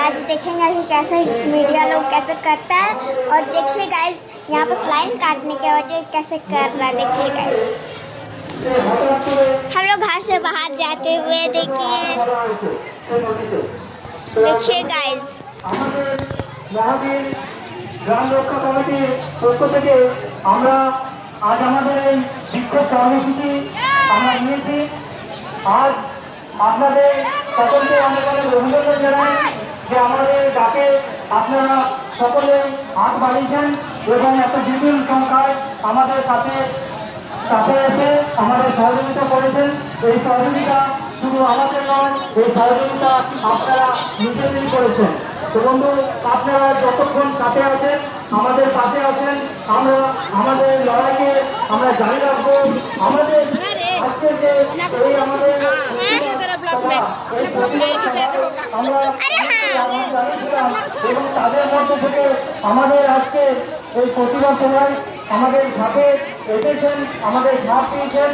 आज देखेंगे कि कैसे मीडिया लोग कैसे करता है। और देखिए गाइस यहाँ पर लाइन काटने के वजह कैसे कर रहा है। देखिए गाइस हम लोग घर से बाहर जाते हुए देखिए गाइस গ্রাম রক্ষা কমিটির পক্ষ থেকে আমরা আজ আমাদের এই বিক্ষোভ কর্মসূচি আমরা নিয়েছি। আজ আপনাদের সকলকে অনেক অনেক অভিনন্দন জানাই যে আমাদের ডাকে আপনারা সকলে হাত বাড়িয়েছেন এবং এত বিপুল সংখ্যায় আমাদের সাথে এসে আমাদের সহযোগিতা করেছেন। এই সহযোগিতা শুধু আমাদের নয়, এই সহযোগিতা আপনারা নিজেদেরই করেছেন। তো বন্ধু, আপনারা যতক্ষণ সাথে আছেন, আমাদের পাশে আছেন, আমরা আমাদের লড়াইকে আমরা জারি রাখবো। আমাদের আজকে যে এই আমাদের এবং তাদের মধ্যে থেকে আমাদের আজকে এই প্রতিবাদ সভায় আমাদের ঘাটে এসেছেন, আমাদের ঘাট পেয়েছেন।